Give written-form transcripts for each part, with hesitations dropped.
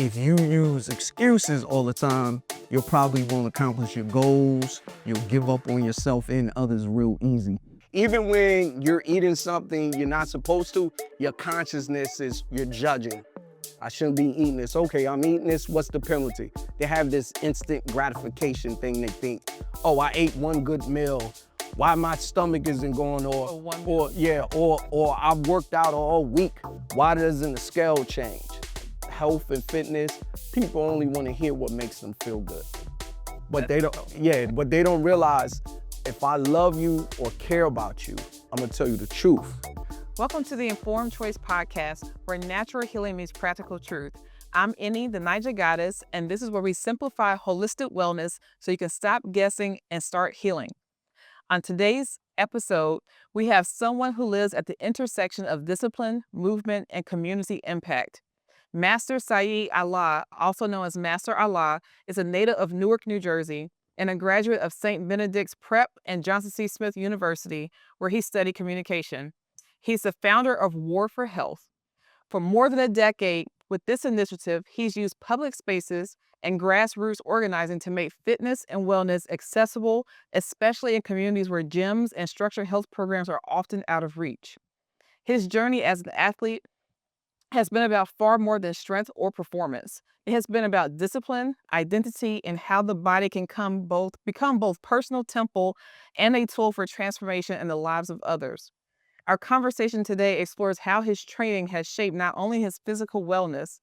if you use excuses all the time, you'll probably won't accomplish your goals. You'll give up on yourself and others real easy. Even when you're eating something you're not supposed to, your consciousness is, you're judging. I shouldn't be eating this. Okay, I'm eating this. What's the penalty? They have this instant gratification thing. They think, oh, I ate one good meal. Why my stomach isn't going, or I've worked out all week. Why doesn't the scale change? Health and fitness, people only want to hear what makes them feel good. But they don't realize, if I love you or care about you, I'm gonna tell you the truth. Welcome to the Informed Choice Podcast, where natural healing meets practical truth. I'm Eni, the Naija Goddess, and this is where we simplify holistic wellness so you can stop guessing and start healing. On today's episode, we have someone who lives at the intersection of discipline, movement, and community impact. Master Sayyid CeeiAllah, also known as Master Allah, is a native of Newark, New Jersey, and a graduate of St. Benedict's Prep and Johnson C. Smith University, where he studied communication. He's the founder of War for Health. For more than a decade, with this initiative, he's used public spaces and grassroots organizing to make fitness and wellness accessible, especially in communities where gyms and structured health programs are often out of reach. His journey as an athlete has been about far more than strength or performance. It has been about discipline, identity, and how the body can become both personal temple and a tool for transformation in the lives of others. Our conversation today explores how his training has shaped not only his physical wellness,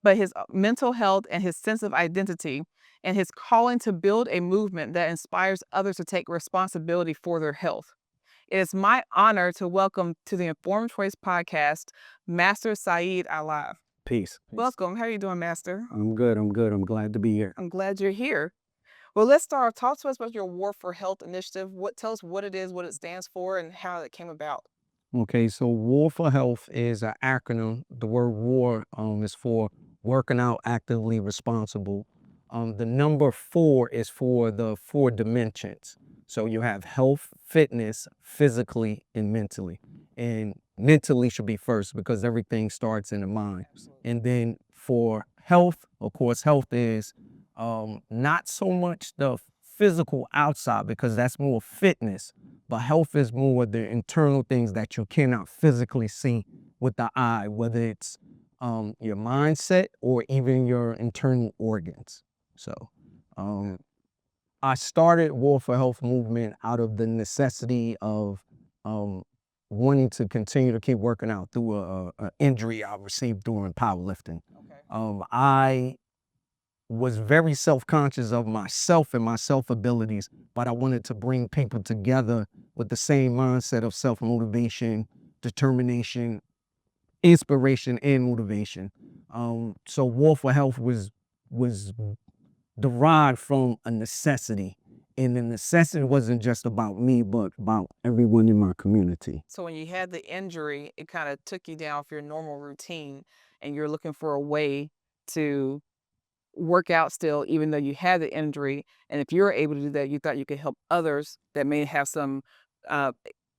but his mental health and his sense of identity, and his calling to build a movement that inspires others to take responsibility for their health. It is my honor to welcome to the Informed Choice Podcast, Master Sayyid CeeiAllah. Peace. Welcome. How are you doing, Master? I'm good. I'm glad to be here. I'm glad you're here. Well, let's start. Talk to us about your War for Health initiative. Tell us what it is, what it stands for, and how it came about. Okay, so War for Health is an acronym. The word war is for working out actively responsible. The number 4 is for the 4 dimensions. So you have health, fitness, physically, and mentally. And mentally should be first because everything starts in the mind. And then for health, of course, health is not so much the physical outside because that's more fitness, but health is more the internal things that you cannot physically see with the eye, whether it's your mindset or even your internal organs. So I started War for Health movement out of the necessity of wanting to continue to keep working out through an injury I received during powerlifting. Okay. I was very self-conscious of myself and my self-abilities, but I wanted to bring people together with the same mindset of self-motivation, determination, inspiration, and motivation. So War for Health was derived from a necessity. And the necessity wasn't just about me, but about everyone in my community. So when you had the injury, it kind of took you down off your normal routine, and you're looking for a way to work out still, even though you had the injury. And if you're able to do that, you thought you could help others that may have some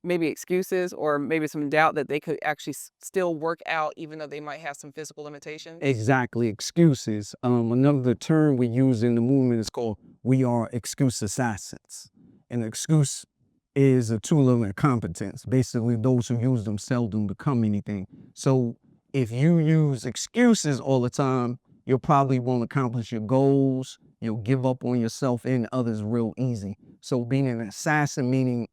maybe excuses or maybe some doubt that they could actually still work out even though they might have some physical limitations. Exactly, excuses. Another term we use in the movement is called we are excuse assassins. And excuse is a tool of incompetence. Basically, those who use them seldom become anything. So if you use excuses all the time, you'll probably won't accomplish your goals. You'll give up on yourself and others real easy. So being an assassin, meaning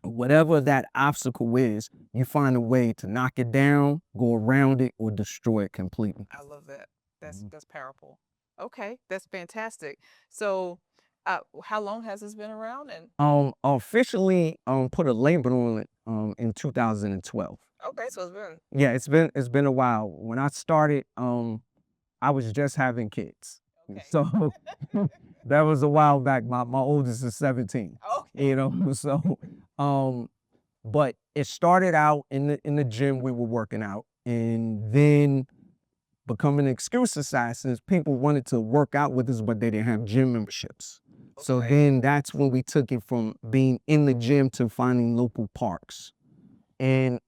whatever that obstacle is, you find a way to knock it down, go around it, or destroy it completely. I love that. That's powerful. Okay, that's fantastic. So how long has this been around? And officially put a label on it in 2012. Okay, so It's been a while. When I started, I was just having kids. Okay. So that was a while back. My oldest is 17. Okay. So but it started out in the gym we were working out, and then becoming excuse assassins, people wanted to work out with us, but they didn't have gym memberships. Okay. So then that's when we took it from being in the gym to finding local parks. And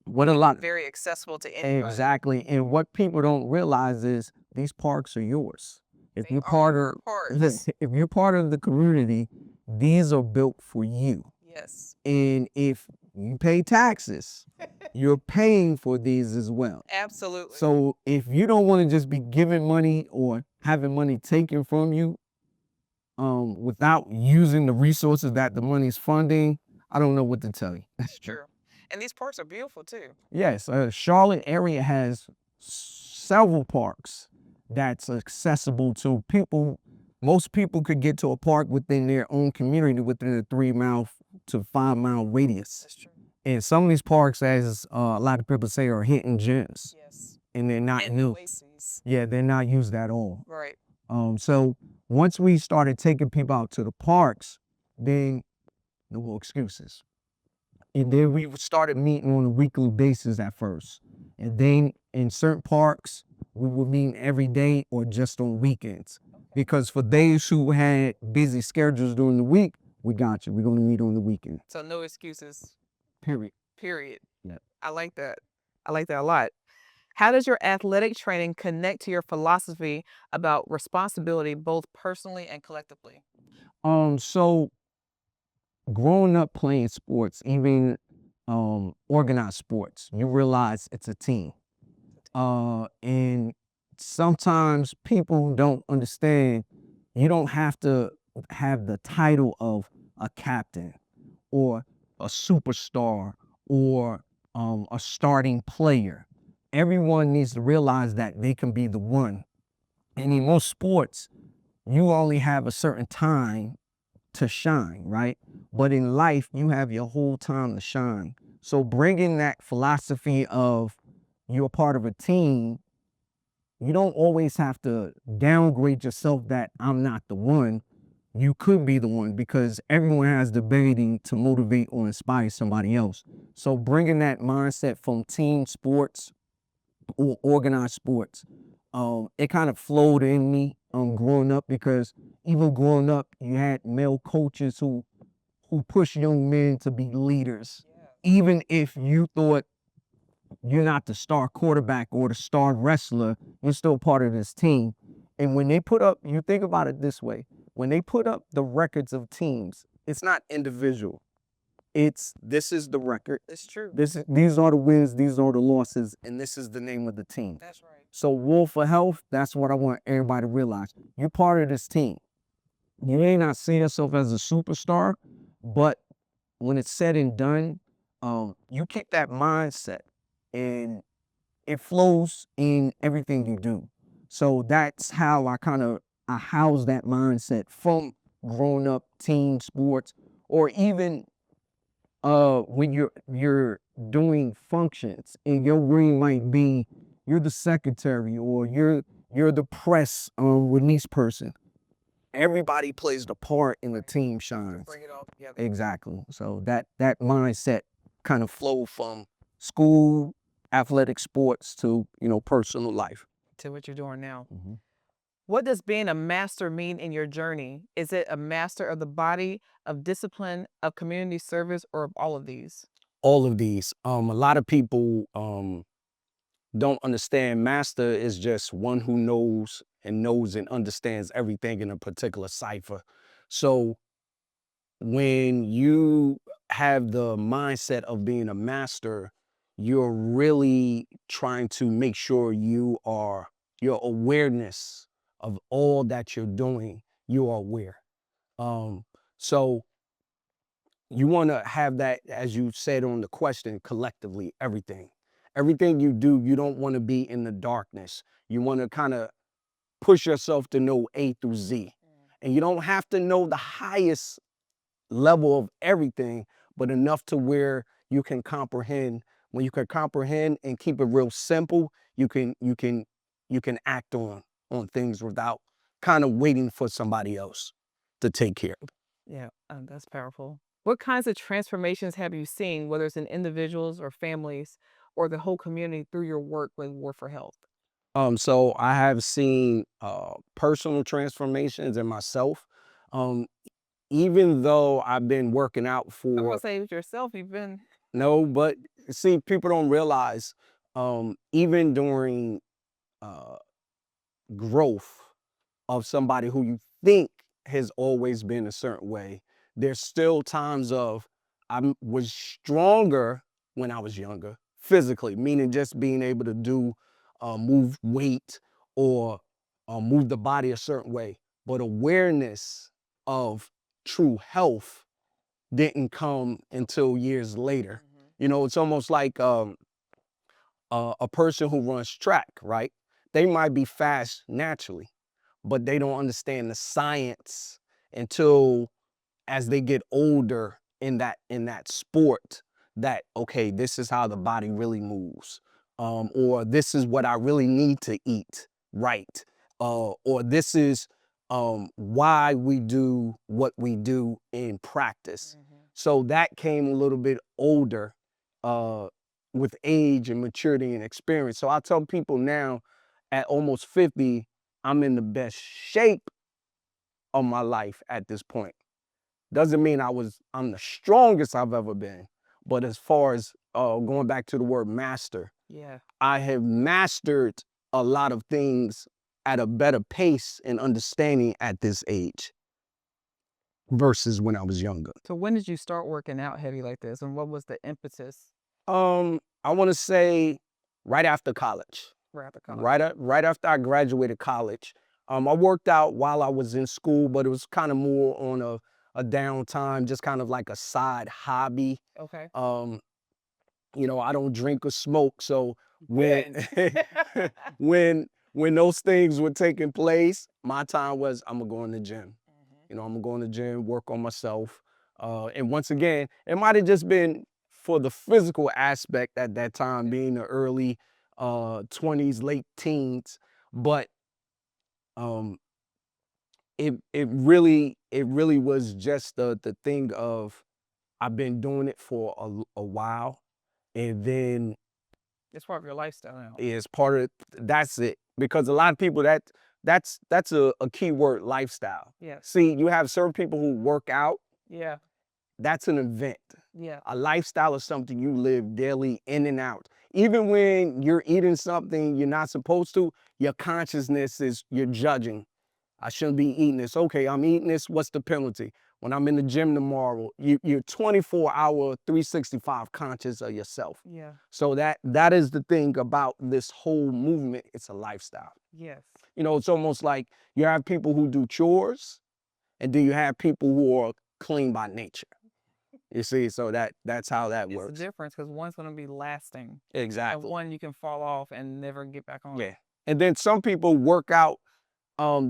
what a lot very accessible to anybody. Exactly. And what people don't realize is these parks are yours. If They you're are part your of parks. if you're part of the community, these are built for you. Yes. And if you pay taxes, you're paying for these as well. Absolutely. So if you don't want to just be giving money or having money taken from you, without using the resources that the money's funding, I don't know what to tell you. That's true. And these parks are beautiful too. Yes, Charlotte area has several parks that's accessible to people. Most people could get to a park within their own community within a 3 mile to 5 mile radius. That's true. And some of these parks, as a lot of people say, are hidden gems, Yes. and they're not Hidden new. oases. Yeah, they're not used at all. Right. So once we started taking people out to the parks, then no more excuses. And then we started meeting on a weekly basis at first. And then in certain parks, we would meet every day or just on weekends. Because for those who had busy schedules during the week, we got you. We're going to meet on the weekend. So no excuses. Period. Period. Yeah. I like that. I like that a lot. How does your athletic training connect to your philosophy about responsibility, both personally and collectively? So growing up playing sports, even organized sports, you realize it's a team. And sometimes people don't understand you don't have to have the title of a captain or a superstar or a starting player. Everyone needs to realize that they can be the one. And in most sports, you only have a certain time to shine, right? But in life, you have your whole time to shine. So bringing that philosophy of you're part of a team, you don't always have to downgrade yourself that I'm not the one. You could be the one because everyone has the ability to motivate or inspire somebody else. So bringing that mindset from team sports or organized sports, it kind of flowed in me growing up because even growing up, you had male coaches who push young men to be leaders. Even if you thought you're not the star quarterback or the star wrestler, you're still part of this team. And when they put up, you think about it this way, when they put up the records of teams, it's not individual. This is the record. It's true. These are the wins, these are the losses, and this is the name of the team. That's right. So War for Health, that's what I want everybody to realize. You're part of this team. You may not see yourself as a superstar, but when it's said and done, you keep that mindset and it flows in everything you do. So that's how I house that mindset from growing up team sports, or even when you're doing functions and your ring might be you're the secretary or you're the press release person. Everybody plays the part in the team shines. Bring it all together. Exactly. So that mindset kind of flow from school, athletic sports to personal life. To what you're doing now. Mm-hmm. What does being a master mean in your journey? Is it a master of the body, of discipline, of community service, or of all of these? All of these. A lot of people don't understand master is just one who knows and understands everything in a particular cipher. So when you have the mindset of being a master, you're really trying to make sure your awareness of all that you're doing, you are aware. So you want to have that, as you said on the question, collectively, everything you do, you don't want to be in the darkness. You want to kind of push yourself to know A through Z. And you don't have to know the highest level of everything, but enough to where you can comprehend. When you can comprehend and keep it real simple, you can act on things without kind of waiting for somebody else to take care of it. Yeah, that's powerful. What kinds of transformations have you seen, whether it's in individuals or families or the whole community through your work with War for Health? So I have seen personal transformations in myself. Um, Even though I've been working out I'm gonna for say it yourself. You've been no, but see, people don't realize even during growth of somebody who you think has always been a certain way. There's still times of was stronger when I was younger, physically, meaning just being able to do move weight or move the body a certain way. But awareness of true health didn't come until years later. You know, it's almost like a person who runs track, right? They might be fast naturally, but they don't understand the science until as they get older in that sport, that okay, this is how the body really moves, or this is what I really need to eat, right, or this is why we do what we do in practice. So that came a little bit older, uh, with age and maturity and experience. So I tell people now, at almost 50, I'm in the best shape of my life at this point. Doesn't mean I'm the strongest I've ever been, but as far as going back to the word master, Yeah. I have mastered a lot of things at a better pace and understanding at this age versus when I was younger. So when did you start working out heavy like this, and what was the impetus? I want to say right after college. Right after college. Right after I graduated college. I worked out while I was in school, but it was kind of more on a downtime, just kind of like a side hobby. Okay. You know, I don't drink or smoke, so when when those things were taking place, my time was I'm gonna go in the gym. You know, I'm gonna go in the gym, work on myself. And once again, it might have just been for the physical aspect at that time, being the early 20s, late teens, but um, it really was just the thing of I've been doing it for a while, and then It's part of your lifestyle now. is part of that's it, because a lot of people that's a key word, lifestyle. Yes. See, you have certain people who work out. Yeah. That's an event. Yeah. A lifestyle is something you live daily in and out. Even when you're eating something you're not supposed to, your consciousness is you're judging. I shouldn't be eating this. Okay, I'm eating this. What's the penalty? When I'm in the gym tomorrow, you're 24-hour, 365 conscious of yourself. Yeah. So that is the thing about this whole movement. It's a lifestyle. Yes. You know, it's almost like you have people who do chores, and then you have people who are clean by nature. You see, so that's how that It's the works. difference, because one's going to be lasting, Exactly. and one you can fall off and never get back on. Yeah. And then some people work out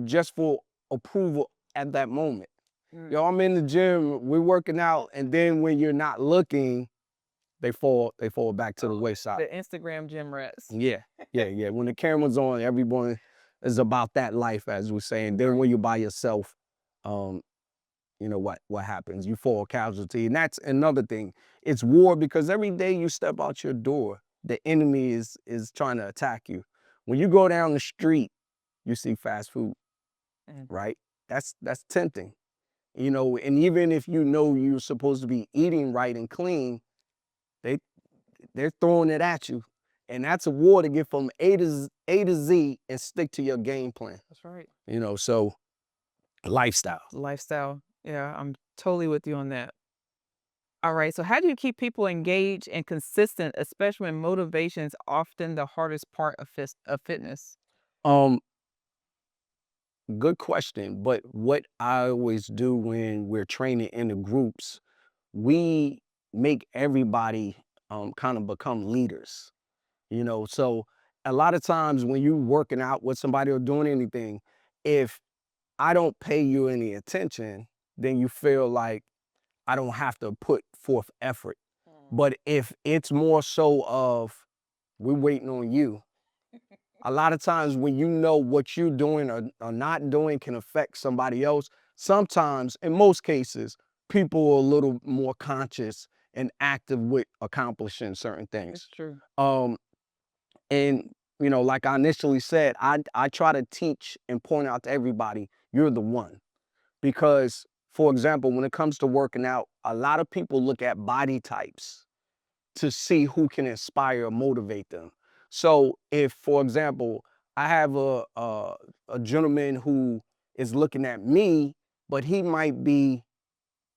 just for approval at that moment. Yo, I'm in the gym, we're working out, and then when you're not looking, they fall back to the wayside. The Instagram gym rats. Yeah. When the camera's on, everyone is about that life, as we say. And then when you're by yourself, you know what happens? You fall casualty. And that's another thing. It's war, because every day you step out your door, the enemy is trying to attack you. When you go down the street, you see fast food, right? That's tempting. You know, and even if you know you're supposed to be eating right and clean, they're throwing it at you. And that's a war to get from A to Z and stick to your game plan. That's right. You know, so lifestyle. Lifestyle. Yeah, I'm totally with you on that. All right. So how do you keep people engaged and consistent, especially when motivation is often the hardest part of fitness? Um, Good question. But what I always do when we're training in the groups, we make everybody kind of become leaders. You know, so a lot of times when you're working out with somebody or doing anything, if I don't pay you any attention, then you feel like I don't have to put forth effort. But if it's more so of we're waiting on you, a lot of times when you know what you're doing or not doing can affect somebody else, sometimes, in most cases, people are a little more conscious and active with accomplishing certain It's things. true. And you know, like I initially said, I try to teach and point out to everybody, you're the one. Because, for example, when it comes to working out, a lot of people look at body types to see who can inspire or motivate them. So if, for example, I have a gentleman who is looking at me, but he might be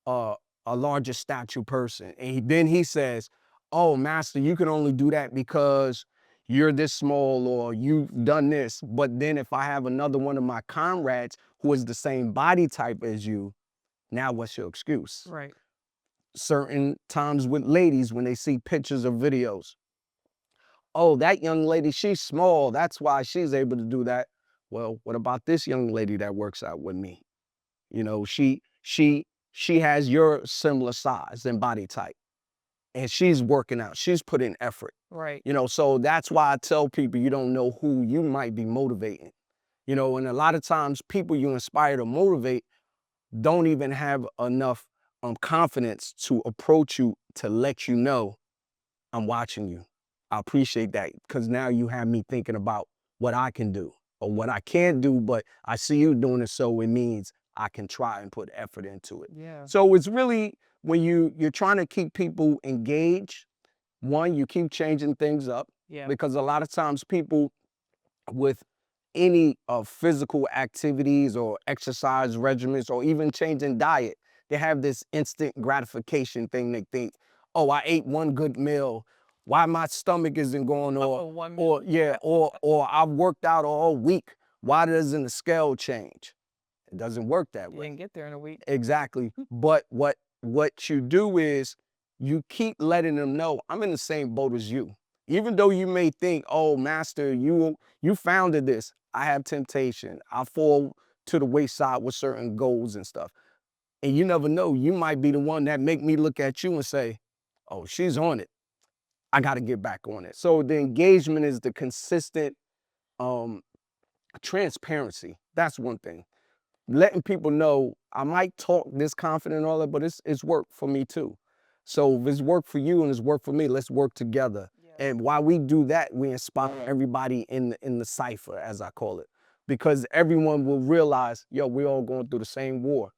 a larger stature person. And then he says, oh, Master, you can only do that because you're this small or you've done this. But then if I have another one of my comrades who is the same body type as you, now what's your excuse? Right. Certain times with ladies when they see pictures or videos, oh, that young lady, she's small, that's why she's able to do that. Well, what about this young lady that works out with me? You know, she has your similar size and body type, and she's working out, she's putting effort. Right. You know, so that's why I tell people you don't know who you might be motivating. You know, and a lot of times people you inspire to motivate don't even have enough confidence to approach you to let you know I'm watching you. I appreciate that because now you have me thinking about what I can do or what I can't do, but I see you doing it, so it means I can try and put effort into it. Yeah. So it's really when you're trying to keep people engaged, one, you keep changing things up Yeah. because a lot of times people with any physical activities or exercise regimens or even changing diet, they have this instant gratification thing. They think, oh, I ate one good meal, why my stomach isn't going, or yeah, or I've worked out all week, why doesn't the scale change? It doesn't work that You way. didn't get there in a week. Exactly. But what you do is you keep letting them know I'm in the same boat as you. Even though you may think, oh, Master, you founded this. I have temptation. I fall to the wayside with certain goals and stuff. And you never know, you might be the one that make me look at you and say, oh, she's on it. I got to get back on it. So the engagement is the consistent um, transparency. That's one thing. Letting people know I might talk this confident and all that, but it's work for me too. So if it's work for you and it's work for me, let's work together. Yeah. And while we do that, we inspire everybody in the cipher, as I call it, because everyone will realize, yo, we're all going through the same war.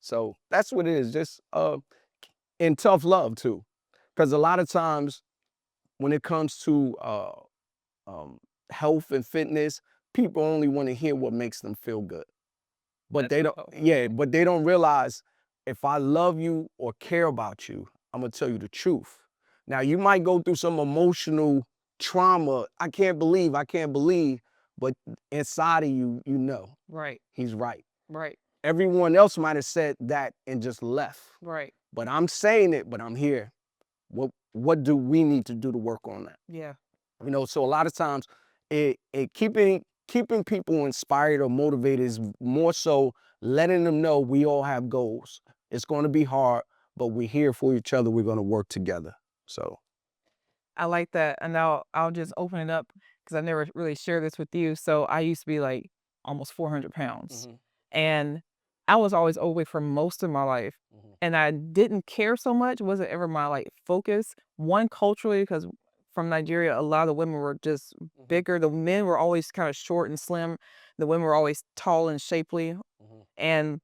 So that's what it is, just in tough love too, because a lot of times when it comes to um, health and fitness, people only want to hear what makes them feel good. But they don't, yeah, but they don't realize if I love you or care about you, I'm gonna tell you the truth. Now you might go through some emotional trauma. I can't believe, but inside of you, you know, Right. he's right. Right. Everyone else might have said that and just left. Right. But I'm saying it, but I'm here. What do we need to do to work on that? Yeah. You know, so a lot of times keeping people inspired or motivated is more so letting them know we all have goals. It's going to be hard, but we're here for each other. We're going to work together. So I like that. And now I'll just open it up because I never really shared this with you. So I used to be like almost 400 pounds. And I was always overweight for most of my life. And I didn't care so much. It wasn't ever my like focus. One, culturally, because from Nigeria, a lot of the women were just bigger. The men were always kind of short and slim. The women were always tall and shapely. And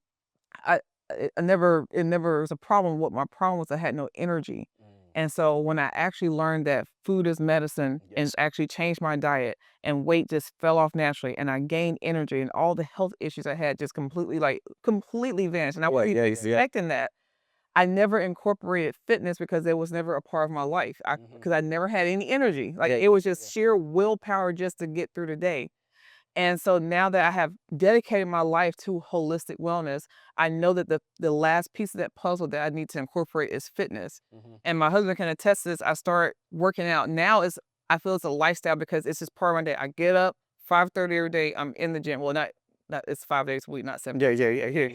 I it never was a problem. What my problem was, I had no energy. And so when I actually learned that food is medicine and Yes. actually changed my diet and weight just fell off naturally and I gained energy and all the health issues I had just completely vanished. And I wasn't expecting that. I never incorporated fitness because it was never a part of my life. Because I never had any energy. Like it was just sheer willpower just to get through the day. And so now that I have dedicated my life to holistic wellness, I know that the last piece of that puzzle that I need to incorporate is fitness. And my husband can attest to this. I start working out. Now I feel it's a lifestyle because it's just part of my day. I get up 5:30 every day. I'm in the gym. Well, not it's 5 days a week, not 7. Yeah.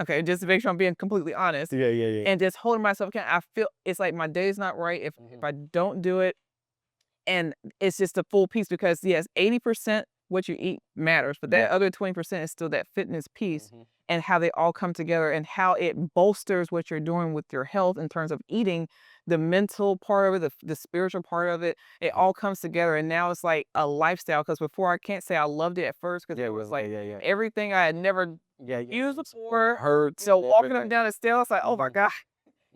Okay, just to make sure I'm being completely honest. Yeah. And just holding myself accountable. I feel it's like my day's not right if I don't do it. And it's just a full piece because yes, 80% what you eat matters, but that other 20% is still that fitness piece and how they all come together and how it bolsters what you're doing with your health in terms of eating, the mental part of it, the spiritual part of it, it all comes together. And now it's like a lifestyle because before I can't say I loved it at first because it was like everything I had never used before. Heard. So walking up and down the stairs, like, oh my God,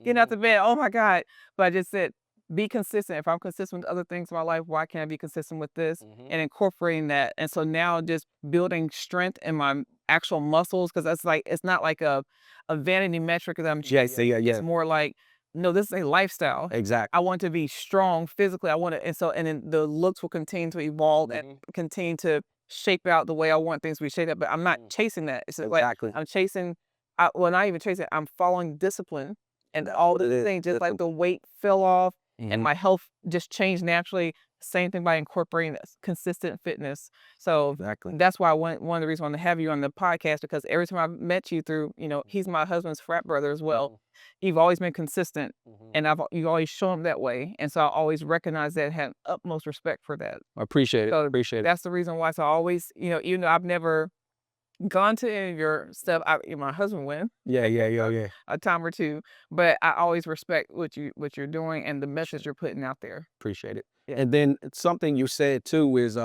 getting out the bed, oh my God. But I just said, be consistent. If I'm consistent with other things in my life, why can't I be consistent with this? And incorporating that. And so now just building strength in my actual muscles, because that's like, it's not like a vanity metric that I'm chasing. Yeah. It's more like, no, this is a lifestyle. Exactly. I want to be strong physically. I want to, and then the looks will continue to evolve and continue to shape out the way I want things to be shaped out. But I'm not chasing that. It's like I'm chasing, well, not even chasing, I'm following discipline and all the things, just like the weight fell off and my health just changed naturally. Same thing by incorporating this consistent fitness. So that's why one of the reasons I want to have you on the podcast, because every time I've met you through, he's my husband's frat brother as well. You've always been consistent, and you always show him that way, and so I always recognize that, have utmost respect for that. I appreciate it. So Appreciate it. that's the reason why. So I always, even though I've never gone to any of your stuff, my husband went. Yeah. A time or two, but I always respect what you're doing and the message you're putting out there. Appreciate it. Yeah. And then something you said too is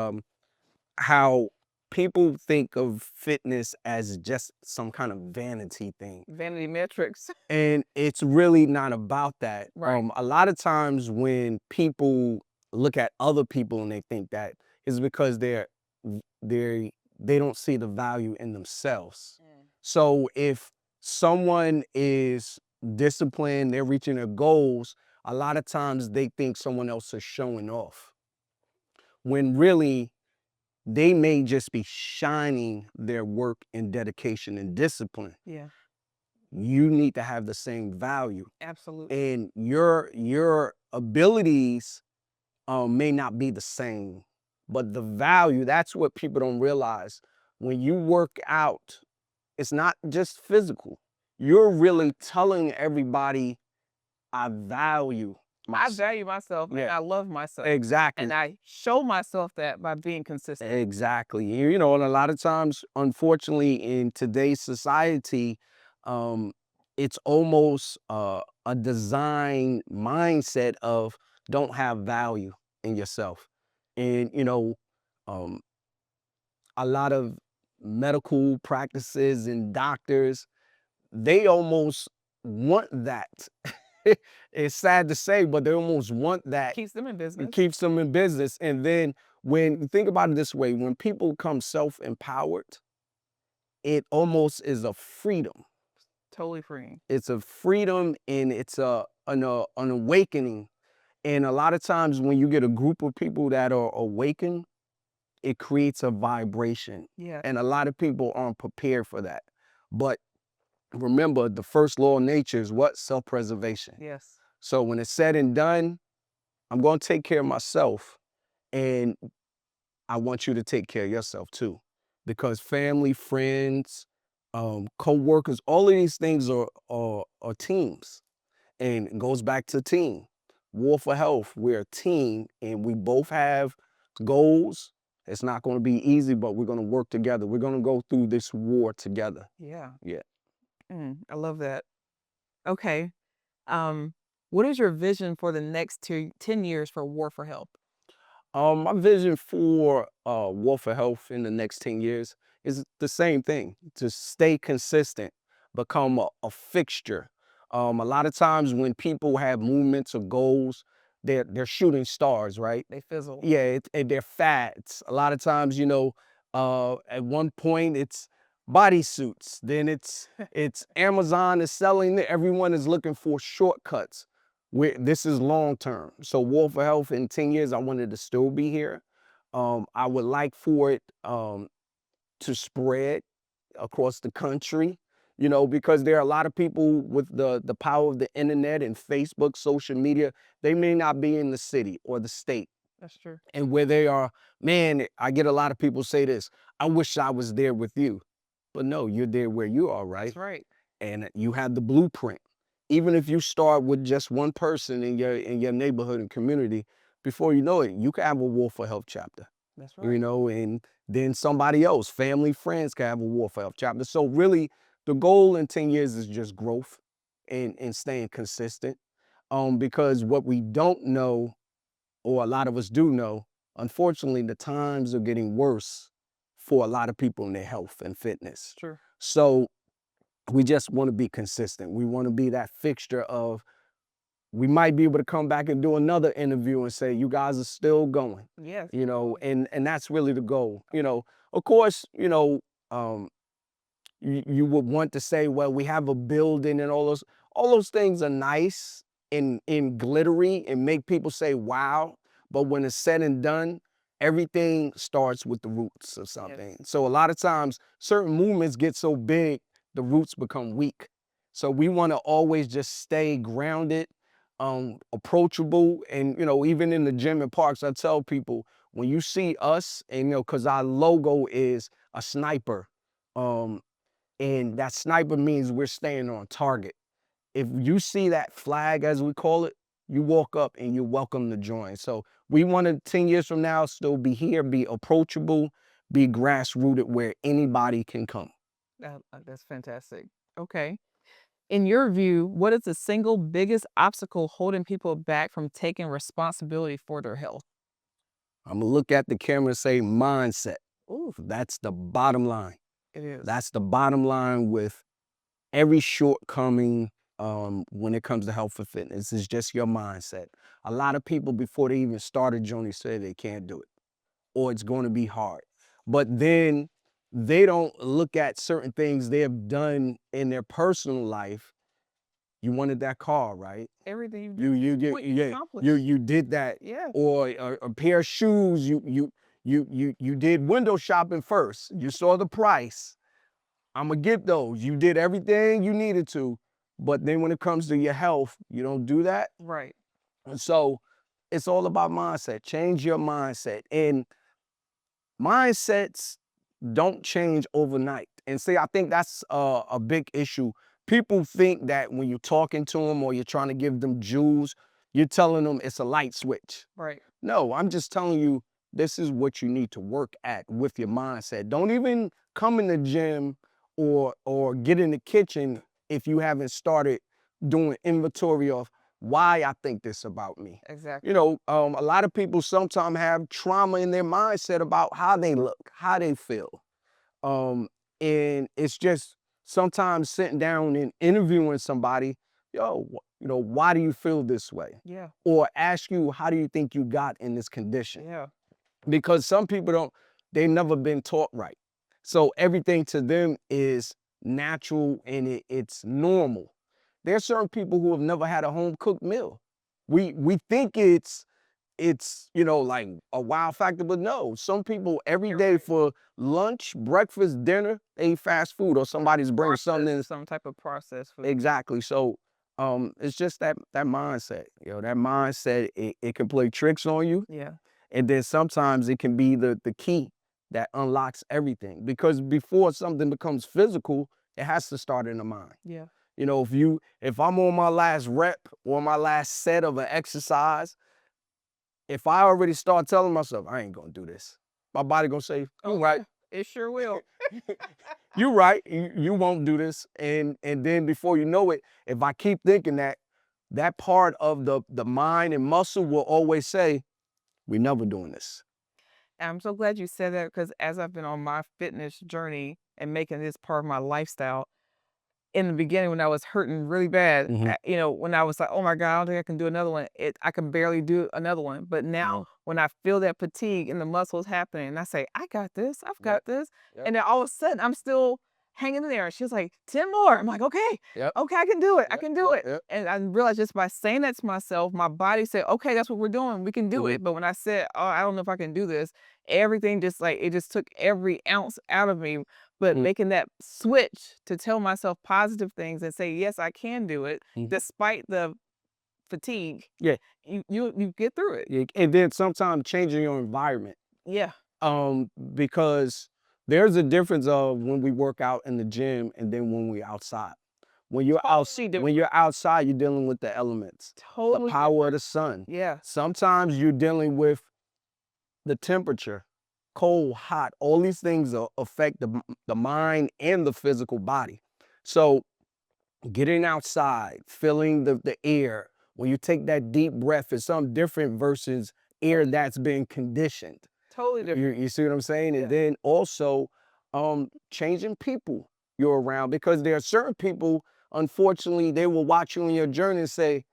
how people think of fitness as just some kind of vanity thing. Vanity metrics. And it's really not about that. Right. A lot of times when people look at other people and they think that, is because they don't see the value in themselves. So if someone is disciplined, they're reaching their goals, a lot of times they think someone else is showing off, when really they may just be shining their work and dedication and discipline. Yeah. You need to have the same value. Absolutely. And your abilities may not be the same, but the value, that's what people don't realize. When you work out, it's not just physical. You're really telling everybody, I value myself. I value myself and I love myself. Exactly. And I show myself that by being consistent. Exactly. And a lot of times, unfortunately, in today's society, it's almost a design mindset of don't have value in yourself. And, a lot of medical practices and doctors, they almost want that. It's sad to say, but they almost want that. Keeps them in business. It keeps them in business. And then when you think about it this way, when people become self-empowered, it almost is a freedom. Totally freeing. It's a freedom, and it's an awakening. And a lot of times when you get a group of people that are awakened, it creates a vibration. Yeah. And a lot of people aren't prepared for that. But remember, the first law of nature is what? Self-preservation. Yes. So when it's said and done, I'm going to take care of myself, and I want you to take care of yourself too, because family, friends, co-workers, all of these things are teams, and it goes back to team. War for health, we're a team, and we both have goals. It's not going to be easy, but we're going to work together. We're going to go through this war together. Yeah. Yeah. I love that. Okay. What is your vision for the next 10 years for War for Health? My vision for War for Health in the next 10 years is the same thing: to stay consistent, become a fixture. A lot of times when people have movements or goals, they're shooting stars, right? They fizzle. Yeah, they're fads. A lot of times, at one point it's bodysuits, then it's Amazon is selling it. Everyone is looking for shortcuts. This is long term. So War for Health in 10 years, I wanted to still be here. I would like for it to spread across the country, because there are a lot of people with the power of the internet and Facebook, social media. They may not be in the city or the state. That's true. And where they are, man, I get a lot of people say this: I wish I was there with you. But no, you're there where you are, right? That's right. And you have the blueprint. Even if you start with just one person in your neighborhood and community, before you know it, you can have a War for Health chapter. That's right. And then somebody else, family, friends, can have a War for Health chapter. So really, the goal in 10 years is just growth and staying consistent. Because what we don't know, or a lot of us do know, unfortunately, the times are getting worse for a lot of people in their health and fitness. True. So we just want to be consistent. We want to be that fixture of we might be able to come back and do another interview and say, you guys are still going. Yes. You know, and that's really the goal. You know, of course, you know, you would want to say, well, we have a building and all those things are nice and glittery and make people say, wow. But when it's said and done, everything starts with the roots of something. Yes. So a lot of times certain movements get so big, the roots become weak. So we want to always just stay grounded, approachable. And, you know, even in the gym and parks, I tell people, when you see us, and, you know, because our logo is a sniper, and that sniper means we're staying on target. If you see that flag, as we call it, you walk up and you're welcome to join. So we want to 10 years from now still be here, be approachable, be grassrooted where anybody can come. That's fantastic. Okay. In your view, what is the single biggest obstacle holding people back from taking responsibility for their health? I'm gonna look at the camera and say mindset. Ooh, That's the bottom line. it is. That's the bottom line with every shortcoming when it comes to health and fitness. Is just your mindset. A lot of people before they even start a journey say they can't do it or it's going to be hard. But then they don't look at certain things they have done in their personal life. You wanted that car, right? Everything You accomplished. you did that. Yeah. Or a pair of shoes, you did window shopping first. You saw the price. I'm gonna get those. You did everything you needed to, but then when it comes to your health, you don't do that. Right. And so it's all about mindset. Change your mindset. And mindsets don't change overnight. And see, I think that's a big issue. People think that when you're talking to them or you're trying to give them jewels, you're telling them it's a light switch. Right. No, I'm just telling you, this is what you need to work at with your mindset. Don't even come in the gym or get in the kitchen if you haven't started doing inventory of why I think this about me. Exactly. You know, a lot of people sometimes have trauma in their mindset about how they look, how they feel. And it's just sometimes sitting down and interviewing somebody, yo, you know, why do you feel this way? Yeah. Or ask you, how do you think you got in this condition? Yeah. Because some people they've never been taught right. So everything to them is natural and it's normal. There's certain people who have never had a home cooked meal. We think it's you know, like a wow factor, but no, some people every day for lunch, breakfast, dinner, they eat fast food or somebody's bringing something in. Some type of processed food. Exactly. So it's just that mindset. You know, that mindset, it can play tricks on you. Yeah. And then sometimes it can be the key that unlocks everything. Because before something becomes physical, it has to start in the mind. Yeah. You know, if I'm on my last rep or my last set of an exercise, if I already start telling myself, I ain't gonna do this, my body gonna say, you right. It sure will. You right, you won't do this. And then before you know it, if I keep thinking that, that part of the mind and muscle will always say, we're never doing this. I'm so glad you said that because as I've been on my fitness journey and making this part of my lifestyle, in the beginning when I was hurting really bad, you know, when I was like, oh my God, I don't think I can do another one. I can barely do another one. But now when I feel that fatigue in the muscles happening, and I say, I got this, I've got this. And then all of a sudden I'm still hanging in there. And she was like, 10 more. I'm like, okay, okay, I can do it. I can do it. And I realized just by saying that to myself, my body said, okay, that's what we're doing. We can do it. But when I said, oh, I don't know if I can do this, everything just like, it just took every ounce out of me. But making that switch to tell myself positive things and say, yes, I can do it, despite the fatigue. Yeah. You get through it. Yeah. And then sometimes changing your environment. Yeah. Because there's a difference of when we work out in the gym and then when we're outside. When you're outside, you're dealing with the elements. Totally. The power of the sun. Yeah. Sometimes you're dealing with the temperature. Cold, hot, all these things affect the mind and the physical body. So getting outside, feeling the air, when you take that deep breath, is something different versus air that's been conditioned. Totally different. You see what I'm saying? Yeah. And then also changing people you're around, because there are certain people, unfortunately, they will watch you on your journey and say,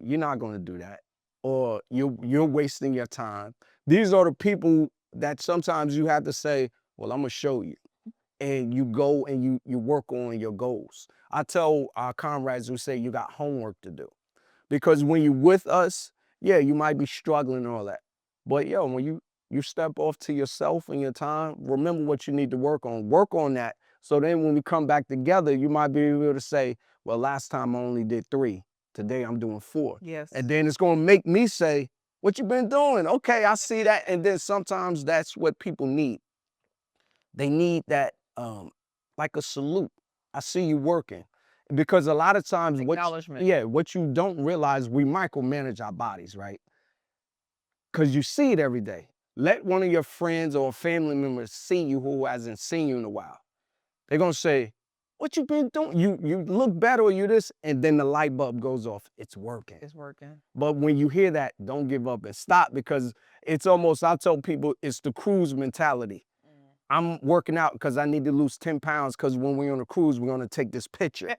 you're not going to do that, or you're wasting your time. These are the people that sometimes you have to say, well, I'm going to show you. And you go and you work on your goals. I tell our comrades who say you got homework to do. Because when you're with us, yeah, you might be struggling and all that. But yo, when you step off to yourself and your time, remember what you need to work on. Work on that. So then when we come back together, you might be able to say, well, last time I only did 3. Today I'm doing 4. Yes. And then it's going to make me say, what you been doing? Okay, I see that. And then sometimes that's what people need. They need that, like a salute. I see you working. Because a lot of times, Acknowledgement. what you don't realize, we micromanage our bodies, right? Because you see it every day. Let one of your friends or family members see you who hasn't seen you in a while. They're going to say, what you been doing? You look better, or you this, and then the light bulb goes off. It's working. It's working. But when you hear that, don't give up and stop, because it's almost, I tell people, it's the cruise mentality. I'm working out because I need to lose 10 pounds, because when we're on a cruise, we're going to take this picture.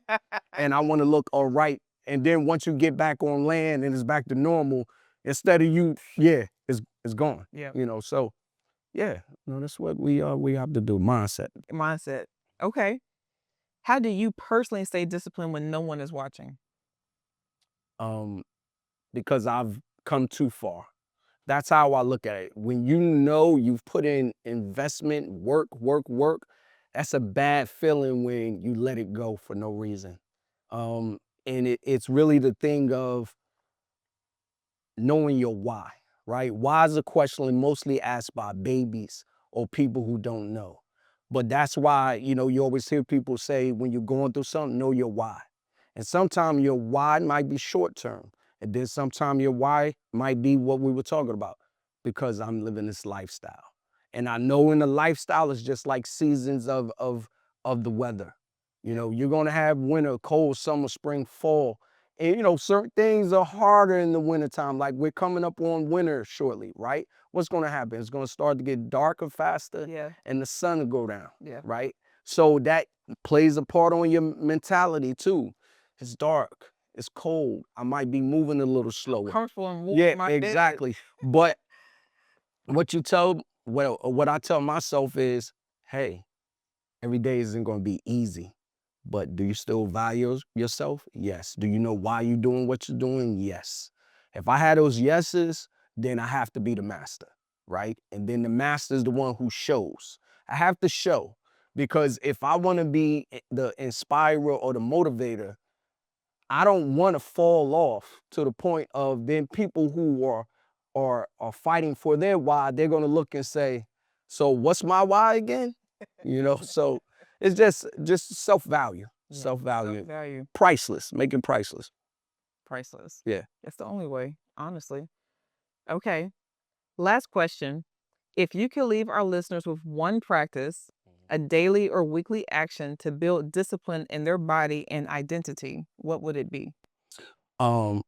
And I want to look all right. And then once you get back on land and it's back to normal, instead of you, it's gone. Yeah. So that's what we have to do. Mindset. Okay. How do you personally stay disciplined when no one is watching? Because I've come too far. That's how I look at it. When you know you've put in investment, work, that's a bad feeling when you let it go for no reason. And it's really the thing of knowing your why, right? Why is a question mostly asked by babies or people who don't know. But that's why, you always hear people say, when you're going through something, know your why. And sometimes your why might be short term. And then sometimes your why might be what we were talking about, because I'm living this lifestyle. And I know in the lifestyle, it's just like seasons of the weather. You're going to have winter, cold, summer, spring, fall. And, certain things are harder in the wintertime. Like we're coming up on winter shortly, right? What's going to happen? It's going to start to get darker faster, and the sun will go down, right? So that plays a part on your mentality too. It's dark. It's cold. I might be moving a little slower. Comfortable and warm. Yeah, exactly. But what I tell myself is, hey, every day isn't going to be easy. But do you still value yourself? Yes. Do you know why you're doing what you're doing? Yes. If I had those yeses, then I have to be the master, right? And then the master is the one who shows. I have to show, because if I want to be the inspirer or the motivator, I don't want to fall off to the point of then people who are fighting for their why, they're going to look and say, so what's my why again? So it's just self-value. Yeah, Self-value. self-value. Priceless. Make it priceless. Priceless. Yeah. That's the only way, honestly. Okay. Last question. If you could leave our listeners with one practice, a daily or weekly action to build discipline in their body and identity, what would it be? I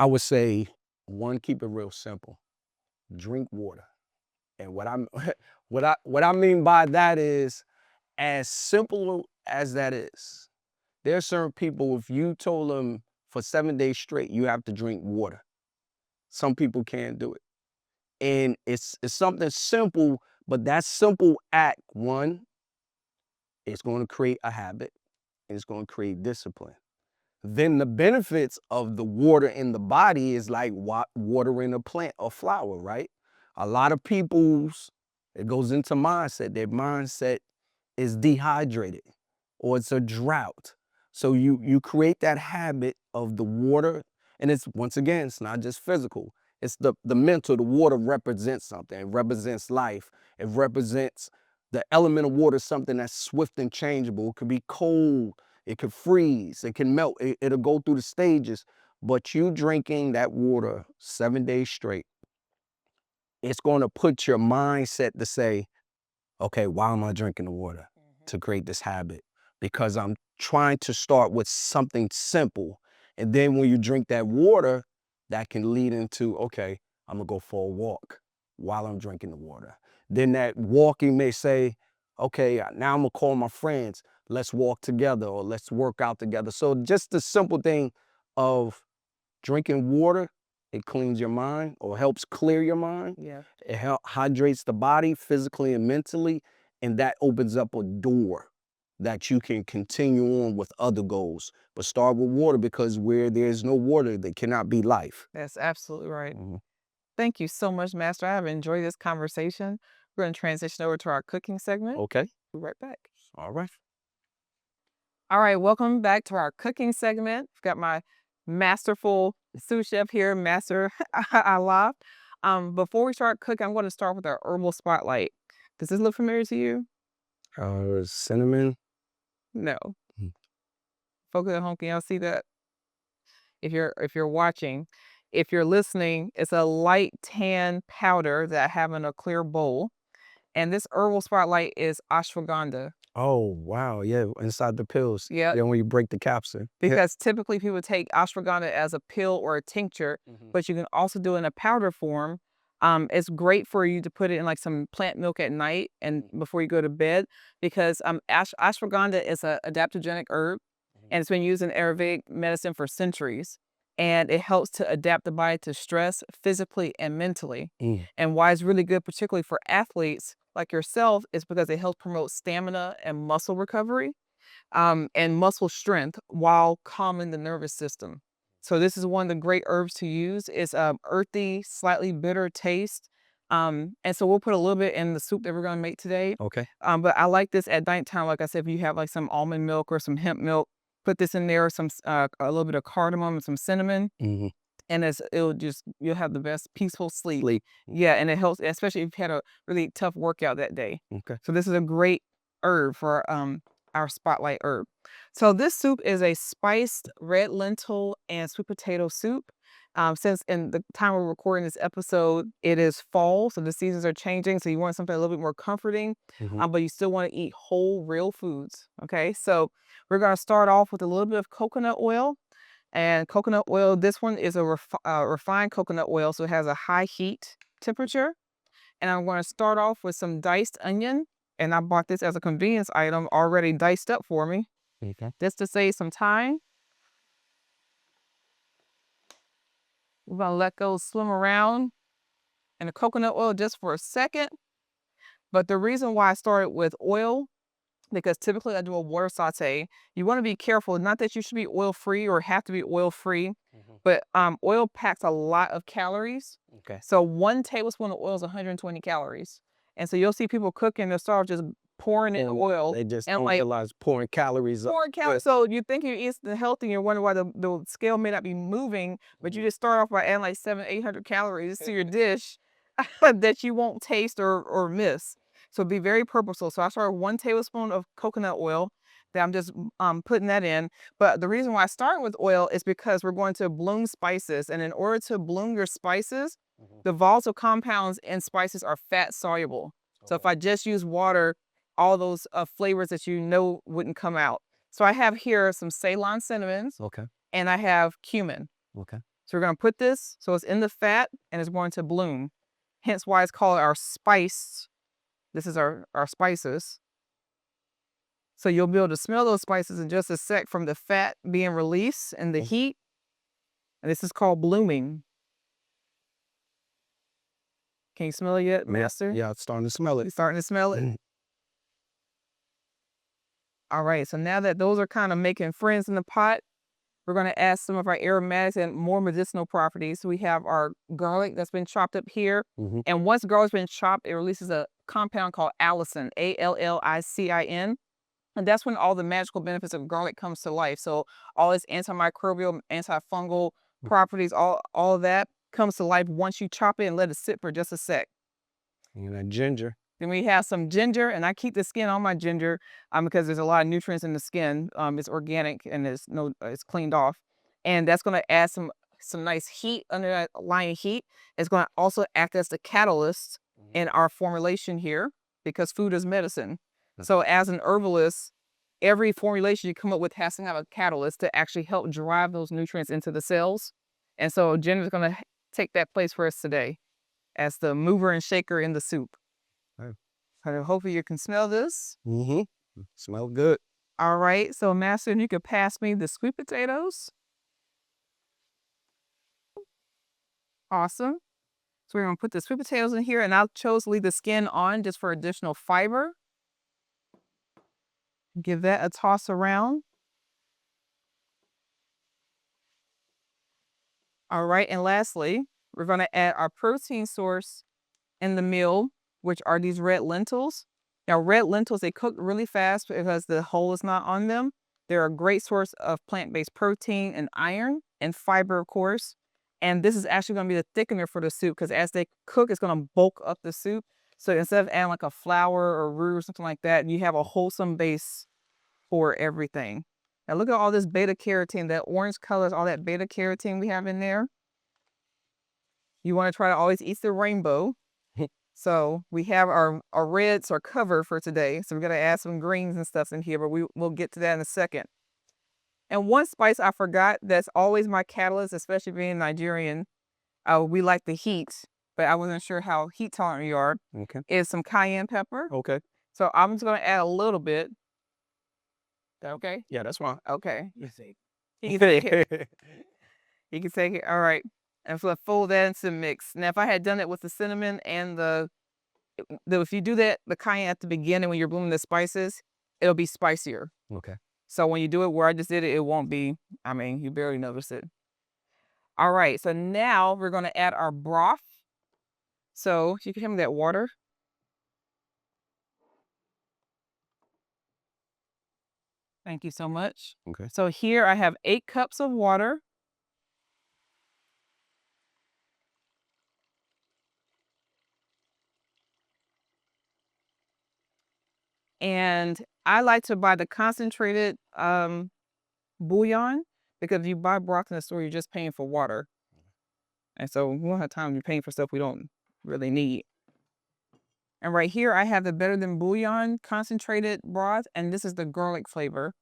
would say, one, keep it real simple. Drink water. And what I mean by that is, as simple as that is, there are certain people, if you told them for 7 days straight, you have to drink water, some people can't do it. And it's something simple, but that simple act, one, it's going to create a habit, and it's going to create discipline. Then the benefits of the water in the body is like watering a plant or flower, right? A lot of it goes into mindset. Their mindset is dehydrated, or it's a drought. So you create that habit of the water, and it's, once again, it's not just physical. It's the mental. The water represents something. It represents life. It represents the element of water, something that's swift and changeable. It could be cold. It could freeze. It can melt. It'll go through the stages. But you drinking that water 7 days straight, it's going to put your mindset to say, okay, why am I drinking the water? To create this habit, because I'm trying to start with something simple. And then when you drink that water, that can lead into, okay, I'm gonna go for a walk while I'm drinking the water. Then that walking may say, okay, now I'm gonna call my friends, let's walk together, or let's work out together. So just the simple thing of drinking water, it cleans your mind or helps clear your mind. Yeah. It hydrates the body physically and mentally, and that opens up a door that you can continue on with other goals. But start with water, because where there's no water, there cannot be life. That's absolutely right. Mhm. Thank you so much, Master. I have enjoyed this conversation. We're going to transition over to our cooking segment. Okay. Be right back. All right. All right, welcome back to our cooking segment. I've got my masterful sous chef here, Master Allah. Before we start cooking, I'm going to start with our herbal spotlight. Does this look familiar to you? Cinnamon. No. Mm. Focus at home. Can y'all see that? If you're watching, if you're listening, it's a light tan powder that I have in a clear bowl. And this herbal spotlight is ashwagandha. Oh, wow. Yeah, inside the pills. Yeah. Then when you break the capsule. Because typically people take ashwagandha as a pill or a tincture, but you can also do it in a powder form. It's great for you to put it in like some plant milk at night and before you go to bed, because ashwagandha is an adaptogenic herb, and it's been used in Ayurvedic medicine for centuries. And it helps to adapt the body to stress physically and mentally. Mm. And why it's really good, particularly for athletes like yourself, is because it helps promote stamina and muscle recovery. And muscle strength while calming the nervous system. So this is one of the great herbs to use. It's earthy, slightly bitter taste. And so we'll put a little bit in the soup that we're going to make today. Okay. But I like this at nighttime. Like I said, if you have like some almond milk or some hemp milk, put this in there, some a little bit of cardamom and some cinnamon. Mm-hmm. And you'll have the best peaceful sleep. Yeah, and it helps, especially if you've had a really tough workout that day. Okay. So this is a great herb for our spotlight herb. So this soup is a spiced red lentil and sweet potato soup. Since in the time we're recording this episode, it is fall, so the seasons are changing. So you want something a little bit more comforting, but you still want to eat whole, real foods. Okay, so we're going to start off with a little bit of coconut oil. And coconut oil, this one is a refined coconut oil, so it has a high heat temperature. And I'm going to start off with some diced onion. And I bought this as a convenience item already diced up for me, just to save some time. We're going to let those swim around in the coconut oil just for a second. But the reason why I started with oil, because typically I do a water saute. You want to be careful, not that you should be oil-free or have to be oil-free, but oil packs a lot of calories. Okay. So 1 tablespoon of oil is 120 calories. And so you'll see people cooking, they'll start just pouring in oil. They just and don't realize pouring calories up. Pouring calories. So you think you're eating healthy and you're wondering why the scale may not be moving, but you just start off by adding like 700-800 calories to your dish that you won't taste or miss. So be very purposeful. So I started 1 tablespoon of coconut oil that I'm just putting that in. But the reason why I start with oil is because we're going to bloom spices. And in order to bloom your spices, the volatile compounds in spices are fat soluble. So if I just use water, all those flavors that you know wouldn't come out. So I have here some Ceylon cinnamons. Okay. And I have cumin. Okay. So we're going to put this, so it's in the fat and it's going to bloom. Hence why it's called our spice. This is our spices. So you'll be able to smell those spices in just a sec from the fat being released and the heat. And this is called blooming. Can you smell it yet, Master? Yeah, it's starting to smell it. You're starting to smell it? All right, so now that those are kind of making friends in the pot, we're going to add some of our aromatics and more medicinal properties. So we have our garlic that's been chopped up here. And once garlic's been chopped, it releases a compound called allicin, A-L-L-I-C-I-N. And that's when all the magical benefits of garlic comes to life. So all its antimicrobial, antifungal properties, all of that comes to life once you chop it and let it sit for just a sec. And that ginger. Then we have some ginger, and I keep the skin on my ginger because there's a lot of nutrients in the skin. It's organic and it's cleaned off. And that's going to add some nice heat, underlying heat. It's going to also act as the catalyst in our formulation here, because food is medicine. So as an herbalist, every formulation you come up with has to have a catalyst to actually help drive those nutrients into the cells. And so ginger is going to take that place for us today as the mover and shaker in the soup. So hopefully you can smell this. Smell good. All right. So Master, you could pass me the sweet potatoes. Awesome. So we're gonna put the sweet potatoes in here, and I chose to leave the skin on just for additional fiber. Give that a toss around. All right, and lastly, we're gonna add our protein source in the meal, which are these red lentils. Now, red lentils, they cook really fast because the hull is not on them. They're a great source of plant-based protein and iron and fiber, of course. And this is actually going to be the thickener for the soup because as they cook, it's going to bulk up the soup. So instead of adding like a flour or roux or something like that, you have a wholesome base for everything. Now look at all this beta carotene, that orange color is all that beta carotene we have in there. You want to try to always eat the rainbow. So we have our reds are covered for today. So we're going to add some greens and stuff in here, but we'll get to that in a second. And one spice I forgot that's always my catalyst, especially being Nigerian, we like the heat, but I wasn't sure how heat tolerant you are, Okay. is some cayenne pepper. Okay. So I'm just going to add a little bit. That okay? Yeah, that's fine. Okay. Let's see. You can take it. You can take it. All right. And so fold that into the mix. Now, if I had done it with the cinnamon and if you do that, the cayenne at the beginning when you're blooming the spices, it'll be spicier. Okay. So when you do it where I just did it, it won't be. I mean, you barely notice it. All right. So now we're going to add our broth. So you can hand me that water. Thank you so much. Okay. So here I have 8 cups of water. And I like to buy the concentrated bouillon because if you buy broth in the store, you're just paying for water. And so we won't have time to be paying for stuff we don't really need. And right here, I have the Better Than Bouillon concentrated broth, and this is the garlic flavor.